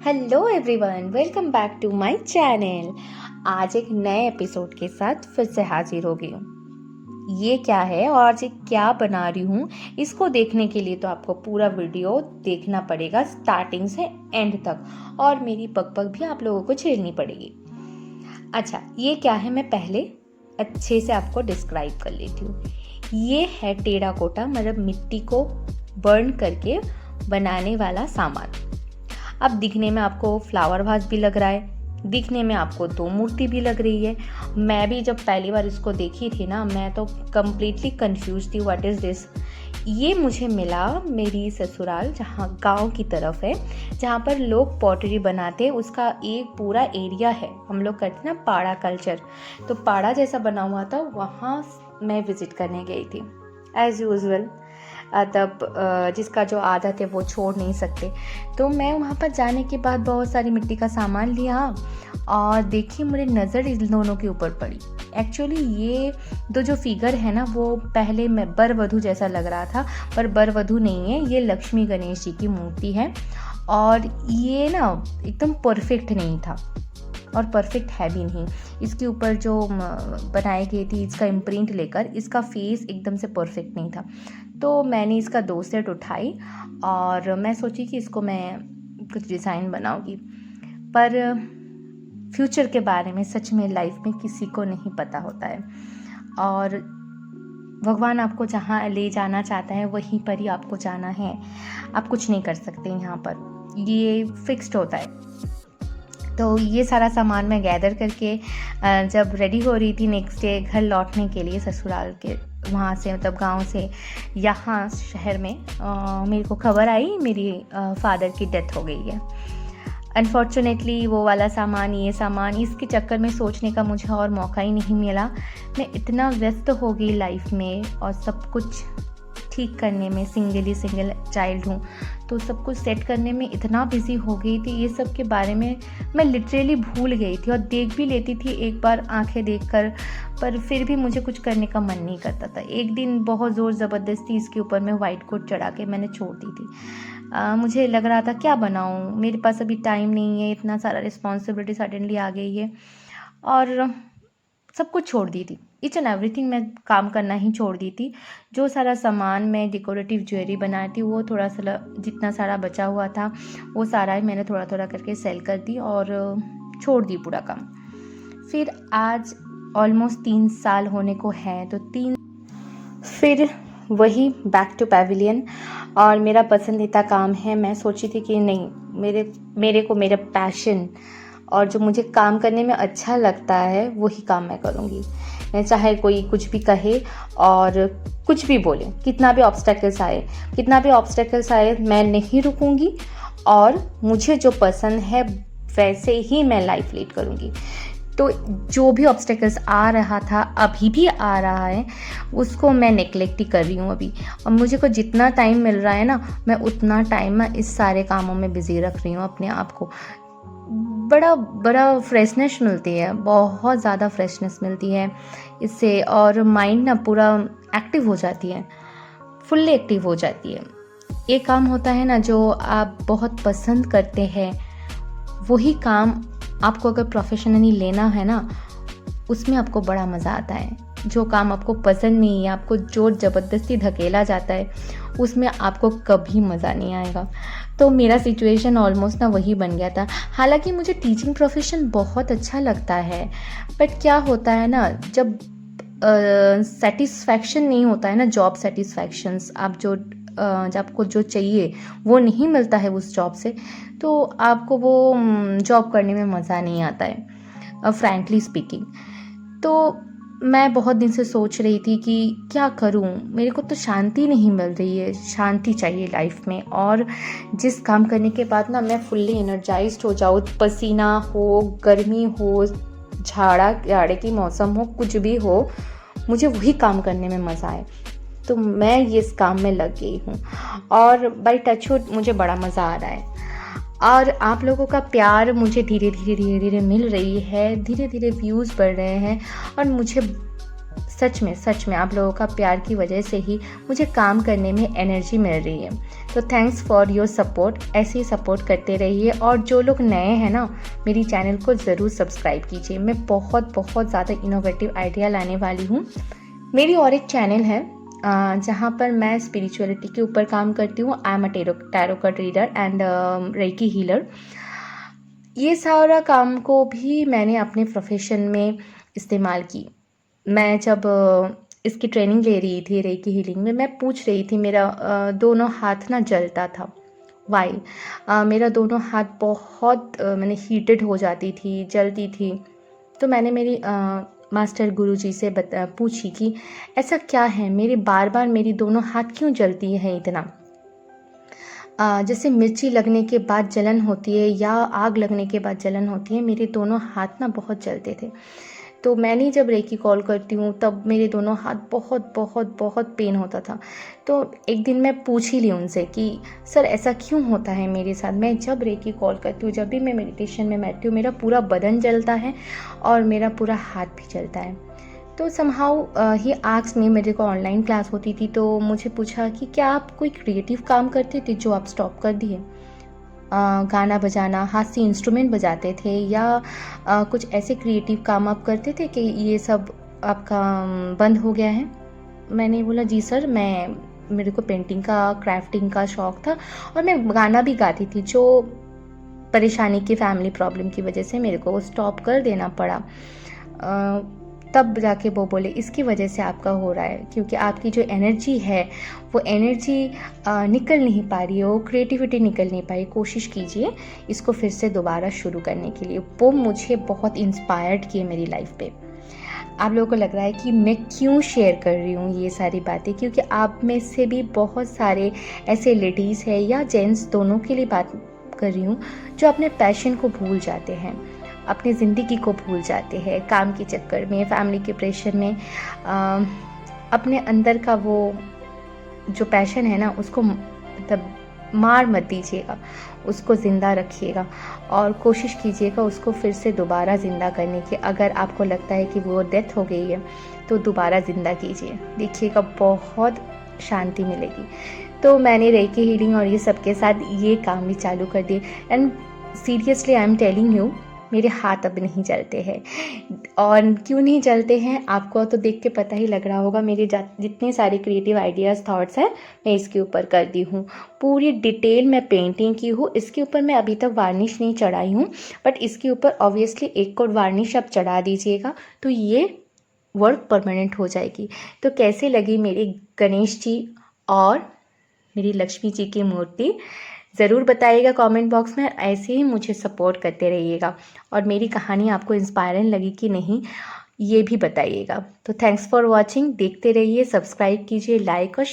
Hello everyone, welcome back to my channel. आज एक नए एपिसोड के साथ फिर से हाजिर हो गई हूँ। ये क्या है और आज क्या बना रही हूँ, इसको देखने के लिए तो आपको पूरा वीडियो देखना पड़ेगा स्टार्टिंग से एंड तक, और मेरी बकबक भी आप लोगों को झेलनी पड़ेगी। अच्छा, ये क्या है मैं पहले अच्छे से आपको डिस्क्राइब कर लेती हूँ। ये है टेराकोटा, मतलब मिट्टी को बर्न करके बनाने वाला सामान। अब दिखने में आपको फ्लावर वाज भी लग रहा है, दिखने में आपको दो मूर्ति भी लग रही है। मैं भी जब पहली बार इसको देखी थी ना, मैं तो कम्प्लीटली कंफ्यूज थी, व्हाट इज़ दिस। ये मुझे मिला मेरी ससुराल, जहाँ गांव की तरफ है, जहाँ पर लोग पॉटरी बनाते हैं। उसका एक पूरा एरिया है, हम लोग करते ना पाड़ा कल्चर, तो पाड़ा जैसा बना हुआ था, वहाँ मैं विज़िट करने गई थी एज़ यूजुअल। तब जिसका जो आदत है वो छोड़ नहीं सकते। तो मैं वहाँ पर जाने के बाद बहुत सारी मिट्टी का सामान लिया और देखी, मेरी नज़र इन दोनों के ऊपर पड़ी। एक्चुअली ये दो जो फिगर है ना, वो पहले मैं वर वधू जैसा लग रहा था, पर वर वधू नहीं है, ये लक्ष्मी गणेश जी की मूर्ति है। और ये ना एकदम परफेक्ट नहीं था, और परफेक्ट है भी नहीं। इसके ऊपर जो बनाई गई थी, इसका इम्प्रिंट लेकर, इसका फेस एकदम से परफेक्ट नहीं था। तो मैंने इसका 2 सेट उठाई और मैं सोची कि इसको मैं कुछ डिज़ाइन बनाऊंगी। पर फ्यूचर के बारे में सच में लाइफ में किसी को नहीं पता होता है, और भगवान आपको जहाँ ले जाना चाहता है वहीं पर ही आपको जाना है। आप कुछ नहीं कर सकते यहाँ पर, ये फिक्स्ड होता है। तो ये सारा सामान मैं गैदर करके जब रेडी हो रही थी नेक्स्ट डे घर लौटने के लिए, ससुराल के वहाँ से, मतलब गांव से यहाँ शहर में, मेरे को खबर आई मेरी फादर की डेथ हो गई है। अनफॉर्चुनेटली वो वाला सामान, ये सामान, इसके चक्कर में सोचने का मुझे और मौका ही नहीं मिला। मैं इतना व्यस्त हो गई लाइफ में और सब कुछ ठीक करने में, सिंगल चाइल्ड हूँ, तो सब कुछ सेट करने में इतना बिजी हो गई थी, ये सब के बारे में मैं लिटरली भूल गई थी। और देख भी लेती थी एक बार आंखें देखकर, पर फिर भी मुझे कुछ करने का मन नहीं करता था। एक दिन बहुत ज़ोर ज़बरदस्ती इसके ऊपर मैं वाइट कोट चढ़ा के मैंने छोड़ दी थी। मुझे लग रहा था क्या बनाऊँ, मेरे पास अभी टाइम नहीं है, इतना सारा रिस्पॉन्सिबिलिटी सडनली आ गई है, और सब कुछ छोड़ दी थी। ईच एंड एवरीथिंग मैं काम करना ही छोड़ दी थी। जो सारा सामान मैं डेकोरेटिव ज्वेलरी बनाई थी, वो थोड़ा सा जितना सारा बचा हुआ था, वो सारा ही मैंने थोड़ा थोड़ा करके सेल कर दी और छोड़ दी पूरा काम। फिर आज ऑलमोस्ट 3 साल होने को है, तो फिर वही बैक टू पैविलियन, और मेरा पसंदीदा काम है। मैं सोची थी कि नहीं, मेरे को मेरा पैशन और जो मुझे काम करने में अच्छा लगता है वही काम मैं करूँगी। मैं चाहे कोई कुछ भी कहे और कुछ भी बोले, कितना भी ऑब्स्टेकल्स आए, मैं नहीं रुकूंगी, और मुझे जो पसंद है वैसे ही मैं लाइफ लीड करूँगी। तो जो भी ऑब्स्टेकल्स आ रहा था, अभी भी आ रहा है, उसको मैं नेग्लेक्ट ही कर रही हूँ अभी। और मुझे को जितना टाइम मिल रहा है ना, मैं उतना टाइम मैं इस सारे कामों में बिजी रख रही हूँ अपने आप को। बड़ा फ्रेशनेस मिलती है, बहुत ज़्यादा फ्रेशनेस मिलती है इससे, और माइंड ना पूरा एक्टिव हो जाती है, फुल्ली एक्टिव हो जाती है। ये काम होता है ना जो आप बहुत पसंद करते हैं, वही काम आपको अगर प्रोफेशनली लेना है ना, उसमें आपको बड़ा मज़ा आता है। जो काम आपको पसंद नहीं है, आपको जो ज़बरदस्ती धकेला जाता है, उसमें आपको कभी मज़ा नहीं आएगा। तो मेरा सिचुएशन ऑलमोस्ट ना वही बन गया था। हालांकि मुझे टीचिंग प्रोफेशन बहुत अच्छा लगता है, बट क्या होता है ना, जब सेटिस्फैक्शन नहीं होता है ना, जॉब सेटिस्फैक्शंस, आप जब आपको जो चाहिए वो नहीं मिलता है उस जॉब से, तो आपको वो जॉब करने में मज़ा नहीं आता है, फ्रैंकली स्पीकिंग। तो मैं बहुत दिन से सोच रही थी कि क्या करूं, मेरे को तो शांति नहीं मिल रही है, शांति चाहिए लाइफ में। और जिस काम करने के बाद ना मैं फुल्ली एनर्जाइज्ड हो जाऊँ, पसीना हो, गर्मी हो, जाड़े की मौसम हो, कुछ भी हो, मुझे वही काम करने में मज़ा आए। तो मैं इस काम में लग गई हूँ, और बाय टचवुड मुझे बड़ा मज़ा आ रहा है। और आप लोगों का प्यार मुझे धीरे धीरे मिल रही है, धीरे धीरे व्यूज़ बढ़ रहे हैं, और मुझे सच में आप लोगों का प्यार की वजह से ही मुझे काम करने में एनर्जी मिल रही है। तो थैंक्स फॉर योर सपोर्ट, ऐसे ही सपोर्ट करते रहिए। और जो लोग नए हैं ना, मेरी चैनल को ज़रूर सब्सक्राइब कीजिए। मैं बहुत ज़्यादा इनोवेटिव आइडिया लाने वाली हूँ। मेरी और एक चैनल है जहाँ पर मैं स्पिरिचुअलिटी के ऊपर काम करती हूँ। I am a tarot card reader and recce healer. ये सारा काम को भी मैंने अपने प्रोफेशन में इस्तेमाल की। मैं जब इसकी ट्रेनिंग ले रही थी रेकी हीलिंग में, मैं पूछ रही थी, मेरा दोनों हाथ ना जलता था। वाई मेरा दोनों हाथ बहुत मैंने हीटेड हो जाती थी, जलती थी। तो मैंने मेरी मास्टर गुरुजी से पूछी कि ऐसा क्या है, मेरे बार बार मेरी दोनों हाथ क्यों जलती है इतना। जैसे मिर्ची लगने के बाद जलन होती है या आग लगने के बाद जलन होती है, मेरे दोनों हाथ ना बहुत जलते थे। तो मैंने जब रेकी कॉल करती हूँ तब मेरे दोनों हाथ बहुत पेन होता था। तो एक दिन मैं पूछ ही ली उनसे कि सर ऐसा क्यों होता है मेरे साथ। मैं जब रेकी कॉल करती हूँ, जब भी मैं मेडिटेशन में बैठती हूँ, मेरा पूरा बदन जलता है और मेरा पूरा हाथ भी जलता है। तो समहाउ ही आस्क्ड मी, मेरे को ऑनलाइन क्लास होती थी, तो मुझे पूछा कि क्या आप कोई क्रिएटिव काम करते थे जो आप स्टॉप कर दिए। गाना बजाना, हाथ से इंस्ट्रूमेंट बजाते थे या कुछ ऐसे क्रिएटिव काम आप करते थे कि ये सब आपका बंद हो गया है। मैंने बोला जी सर, मेरे को पेंटिंग का, क्राफ्टिंग का शौक़ था और मैं गाना भी गाती थी, जो परेशानी की, फैमिली प्रॉब्लम की वजह से मेरे को वो स्टॉप कर देना पड़ा। तब जाके वो बोले इसकी वजह से आपका हो रहा है, क्योंकि आपकी जो एनर्जी है वो एनर्जी निकल नहीं पा रही है, वो क्रिएटिविटी निकल नहीं पा रही। कोशिश कीजिए इसको फिर से दोबारा शुरू करने के लिए। वो मुझे बहुत इंस्पायर्ड किए मेरी लाइफ पे। आप लोगों को लग रहा है कि मैं क्यों शेयर कर रही हूँ ये सारी बातें, क्योंकि आप में से भी बहुत सारे ऐसे लेडीज़ हैं या जेंट्स, दोनों के लिए बात कर रही हूँ, जो अपने पैशन को भूल जाते हैं, अपनी ज़िंदगी को भूल जाते हैं काम के चक्कर में, फैमिली के प्रेशर में। अपने अंदर का वो जो पैशन है ना, उसको मतलब मार मत दीजिएगा, उसको ज़िंदा रखिएगा और कोशिश कीजिएगा उसको फिर से दोबारा ज़िंदा करने की। अगर आपको लगता है कि वो डेथ हो गई है तो दोबारा ज़िंदा कीजिए, देखिएगा बहुत शांति मिलेगी। तो मैंने रेकी हीलिंग और ये सब के साथ ये काम भी चालू कर दिए and seriously I am telling you, मेरे हाथ अब नहीं जलते हैं। और क्यों नहीं जलते हैं आपको तो देख के पता ही लग रहा होगा। मेरे जितने सारे क्रिएटिव आइडियाज़, थॉट्स हैं, मैं इसके ऊपर करती हूँ। पूरी डिटेल में पेंटिंग की हूँ। इसके ऊपर मैं अभी तक वार्निश नहीं चढ़ाई हूँ, बट इसके ऊपर ऑब्वियसली एक कोट वार्निश आप चढ़ा दीजिएगा तो ये वर्क परमानेंट हो जाएगी। तो कैसे लगी मेरी गणेश जी और मेरी लक्ष्मी जी की मूर्ति, ज़रूर बताइएगा कमेंट बॉक्स में। ऐसे ही मुझे सपोर्ट करते रहिएगा और मेरी कहानी आपको इंस्पायरिंग लगी कि नहीं ये भी बताइएगा। तो थैंक्स फॉर वॉचिंग। देखते रहिए, सब्सक्राइब कीजिए, लाइक और